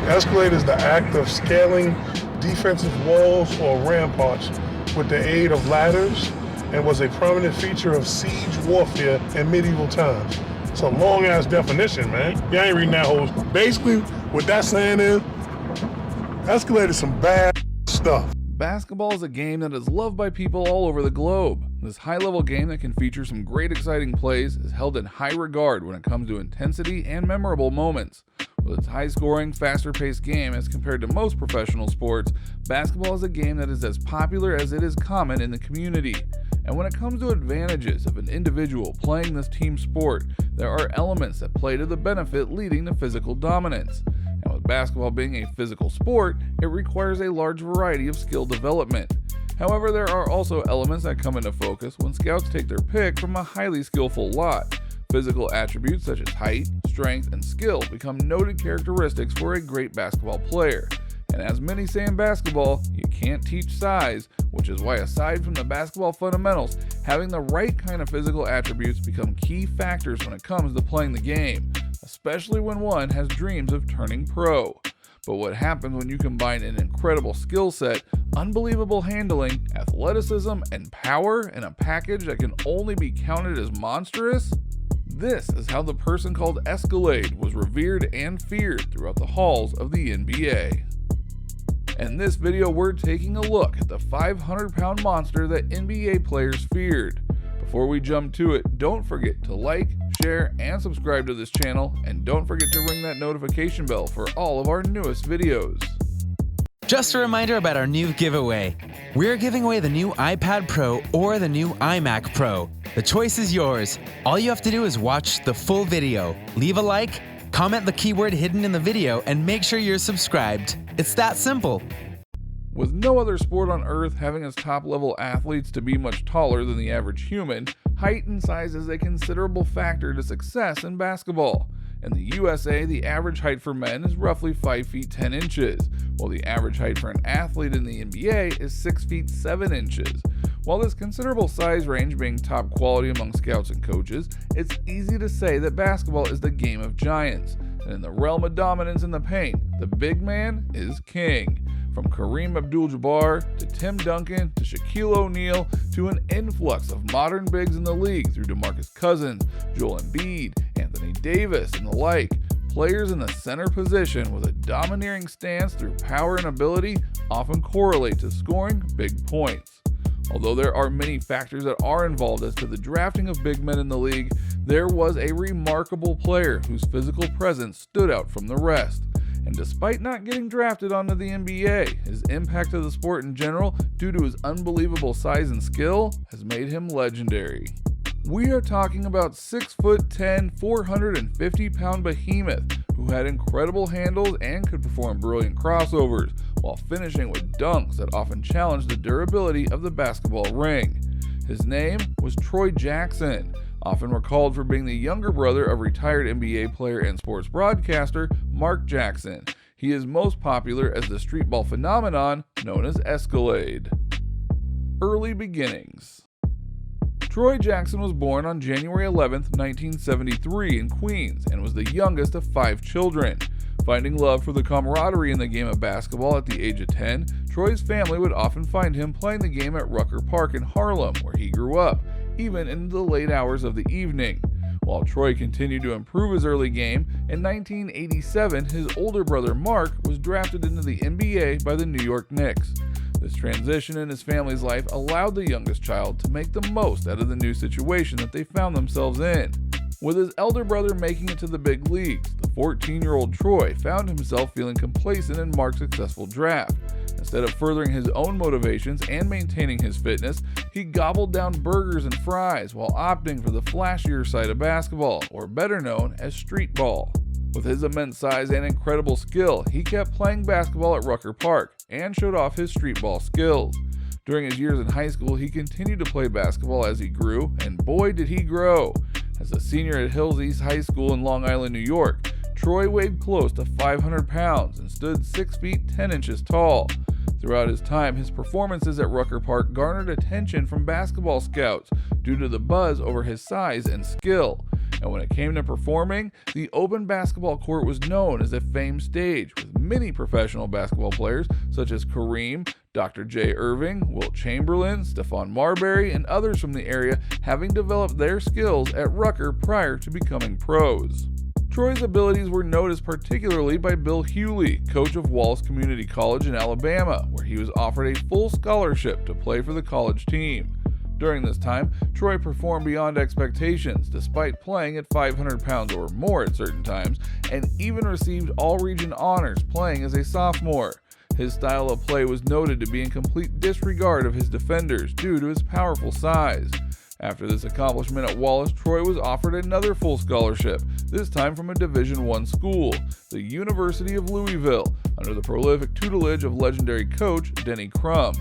Escalade is the act of scaling defensive walls or ramparts with the aid of ladders and was a prominent feature of siege warfare in medieval times. It's a long-ass definition, man. You ain't reading that whole... Basically, what that's saying is, Escalade is some bad stuff. Basketball is a game that is loved by people all over the globe. This high-level game that can feature some great exciting plays is held in high regard when it comes to intensity and memorable moments. With its high-scoring, faster-paced game as compared to most professional sports, basketball is a game that is as popular as it is common in the community. And when it comes to advantages of an individual playing this team sport, there are elements that play to the benefit leading to physical dominance. And with basketball being a physical sport, it requires a large variety of skill development. However, there are also elements that come into focus when scouts take their pick from a highly skillful lot. Physical attributes such as height, strength, and skill become noted characteristics for a great basketball player. And as many say in basketball, you can't teach size, which is why aside from the basketball fundamentals, having the right kind of physical attributes become key factors when it comes to playing the game, especially when one has dreams of turning pro. But what happens when you combine an incredible skill set, unbelievable handling, athleticism, and power in a package that can only be counted as monstrous? This is how the person called Escalade was revered and feared throughout the halls of the NBA. In this video, we're taking a look at the 500-pound monster that NBA players feared. Before we jump to it, don't forget to like, share, and subscribe to this channel, and don't forget to ring that notification bell for all of our newest videos. Just a reminder about our new giveaway. We're giving away the new iPad Pro or the new iMac Pro. The choice is yours. All you have to do is watch the full video, leave a like, comment the keyword hidden in the video, and make sure you're subscribed. It's that simple. With no other sport on earth having its top-level athletes to be much taller than the average human, height and size is a considerable factor to success in basketball. In the USA, the average height for men is roughly 5 feet 10 inches, while the average height for an athlete in the NBA is 6 feet 7 inches. While this considerable size range being top quality among scouts and coaches, it's easy to say that basketball is the game of giants. And in the realm of dominance in the paint, the big man is king. From Kareem Abdul-Jabbar to Tim Duncan to Shaquille O'Neal to an influx of modern bigs in the league through DeMarcus Cousins, Joel Embiid, Anthony Davis, and the like, players in the center position with a domineering stance through power and ability often correlate to scoring big points. Although there are many factors that are involved as to the drafting of big men in the league, there was a remarkable player whose physical presence stood out from the rest. And despite not getting drafted onto the NBA, his impact to the sport in general, due to his unbelievable size and skill, has made him legendary. We are talking about 6'10", 450-pound behemoth who had incredible handles and could perform brilliant crossovers, while finishing with dunks that often challenged the durability of the basketball ring. His name was Troy Jackson, often recalled for being the younger brother of retired NBA player and sports broadcaster Mark Jackson. He is most popular as the streetball phenomenon known as Escalade. Early beginnings. Troy Jackson was born on January 11, 1973 in Queens and was the youngest of 5 children. Finding love for the camaraderie in the game of basketball at the age of 10, Troy's family would often find him playing the game at Rucker Park in Harlem, where he grew up, even into the late hours of the evening. While Troy continued to improve his early game, in 1987 his older brother Mark was drafted into the NBA by the New York Knicks. This transition in his family's life allowed the youngest child to make the most out of the new situation that they found themselves in. With his elder brother making it to the big leagues, the 14-year-old Troy found himself feeling complacent in Mark's successful draft. Instead of furthering his own motivations and maintaining his fitness, he gobbled down burgers and fries while opting for the flashier side of basketball, or better known as street ball. With his immense size and incredible skill, he kept playing basketball at Rucker Park and showed off his street ball skills. During his years in high school, he continued to play basketball as he grew, and boy did he grow. As a senior at Hills East High School in Long Island, New York, Troy weighed close to 500 pounds and stood 6 feet 10 inches tall. Throughout his time, his performances at Rucker Park garnered attention from basketball scouts due to the buzz over his size and skill. And when it came to performing, the open basketball court was known as a famed stage, with many professional basketball players such as Kareem, Dr. J. Irving, Wilt Chamberlain, Stephon Marbury, and others from the area having developed their skills at Rucker prior to becoming pros. Troy's abilities were noticed particularly by Bill Hewley, coach of Wallace Community College in Alabama, where he was offered a full scholarship to play for the college team. During this time, Troy performed beyond expectations, despite playing at 500 pounds or more at certain times, and even received all-region honors playing as a sophomore. His style of play was noted to be in complete disregard of his defenders due to his powerful size. After this accomplishment at Wallace, Troy was offered another full scholarship, this time from a Division I school, the University of Louisville, under the prolific tutelage of legendary coach Denny Crum.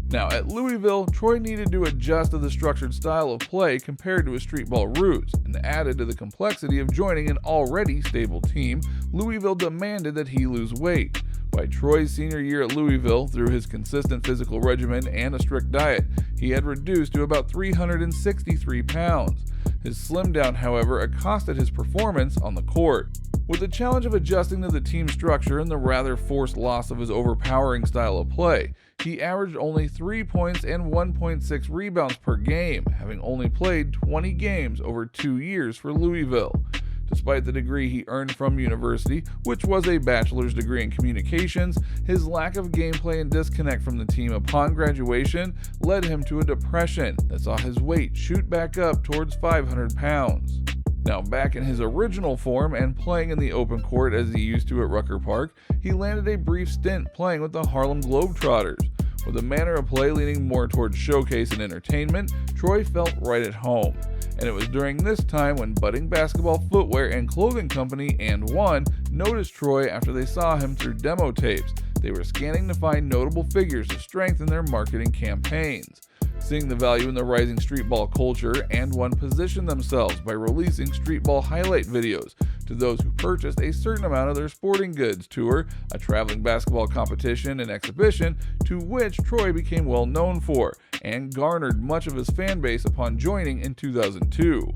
Now, at Louisville, Troy needed to adjust to the structured style of play compared to his street ball roots, and added to the complexity of joining an already stable team, Louisville demanded that he lose weight. By Troy's senior year at Louisville, through his consistent physical regimen and a strict diet, he had reduced to about 363 pounds. His slim down, however, accosted his performance on the court. With the challenge of adjusting to the team structure and the rather forced loss of his overpowering style of play, he averaged only 3 points and 1.6 rebounds per game, having only played 20 games over 2 years for Louisville. Despite the degree he earned from university, which was a bachelor's degree in communications, his lack of gameplay and disconnect from the team upon graduation led him to a depression that saw his weight shoot back up towards 500 pounds. Now, back in his original form and playing in the open court as he used to at Rucker Park, he landed a brief stint playing with the Harlem Globetrotters. With a manner of play leaning more towards showcase and entertainment, Troy felt right at home. And it was during this time when budding basketball footwear and clothing company And One noticed Troy after they saw him through demo tapes. They were scanning to find notable figures to strengthen their marketing campaigns. Seeing the value in the rising street ball culture, And One positioned themselves by releasing street ball highlight videos to those who purchased a certain amount of their sporting goods tour, a traveling basketball competition and exhibition to which Troy became well known for, and garnered much of his fan base upon joining in 2002.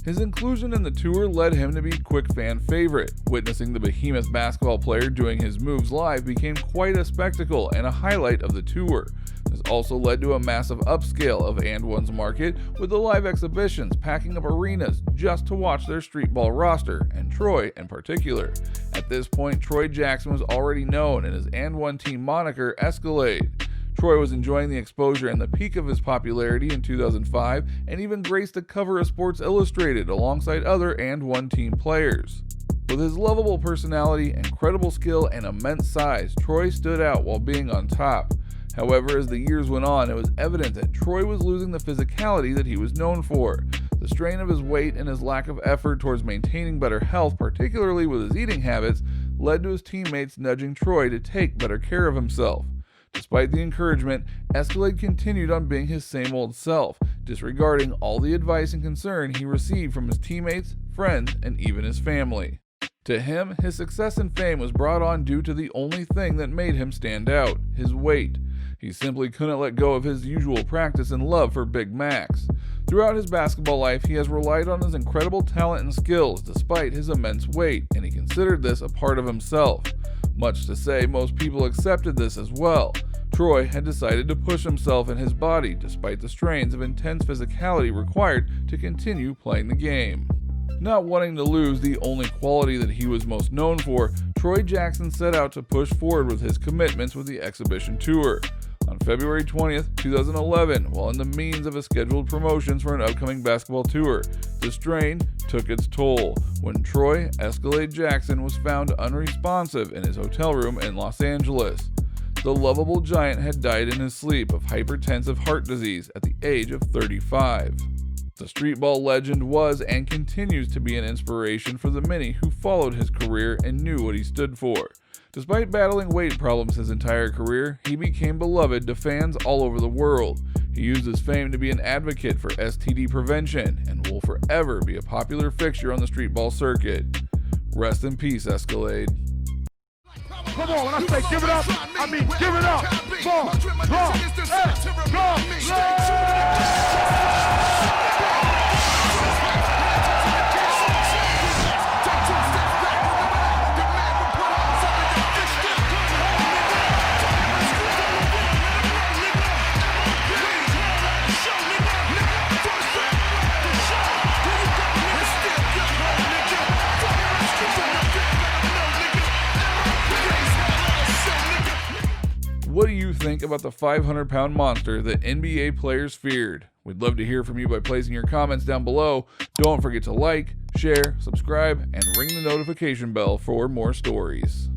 His inclusion in the tour led him to be a quick fan favorite. Witnessing the behemoth basketball player doing his moves live became quite a spectacle and a highlight of the tour. This also led to a massive upscale of And One's market, with the live exhibitions packing up arenas just to watch their street ball roster, and Troy in particular. At this point, Troy Jackson was already known, and his And One team moniker Escalade. Troy was enjoying the exposure and the peak of his popularity in 2005, and even graced the cover of Sports Illustrated alongside other And One team players. With his lovable personality, incredible skill, and immense size, Troy stood out while being on top. However, as the years went on, it was evident that Troy was losing the physicality that he was known for. The strain of his weight and his lack of effort towards maintaining better health, particularly with his eating habits, led to his teammates nudging Troy to take better care of himself. Despite the encouragement, Escalade continued on being his same old self, disregarding all the advice and concern he received from his teammates, friends, and even his family. To him, his success and fame was brought on due to the only thing that made him stand out, his weight. He simply couldn't let go of his usual practice and love for Big Macs. Throughout his basketball life, he has relied on his incredible talent and skills despite his immense weight, and he considered this a part of himself. Much to say, most people accepted this as well. Troy had decided to push himself and his body despite the strains of intense physicality required to continue playing the game. Not wanting to lose the only quality that he was most known for, Troy Jackson set out to push forward with his commitments with the exhibition tour. On February 20th, 2011, while in the means of his scheduled promotions for an upcoming basketball tour, the strain took its toll when Troy Escalade Jackson was found unresponsive in his hotel room in Los Angeles. The lovable giant had died in his sleep of hypertensive heart disease at the age of 35. The street ball legend was and continues to be an inspiration for the many who followed his career and knew what he stood for. Despite battling weight problems his entire career, he became beloved to fans all over the world. He used his fame to be an advocate for STD prevention and will forever be a popular fixture on the street ball circuit. Rest in peace, Escalade. Come on, when I say give it up, I mean give it up. think about the 500-pound monster that NBA players feared? We'd love to hear from you by placing your comments down below. Don't forget to like, share, subscribe, and ring the notification bell for more stories.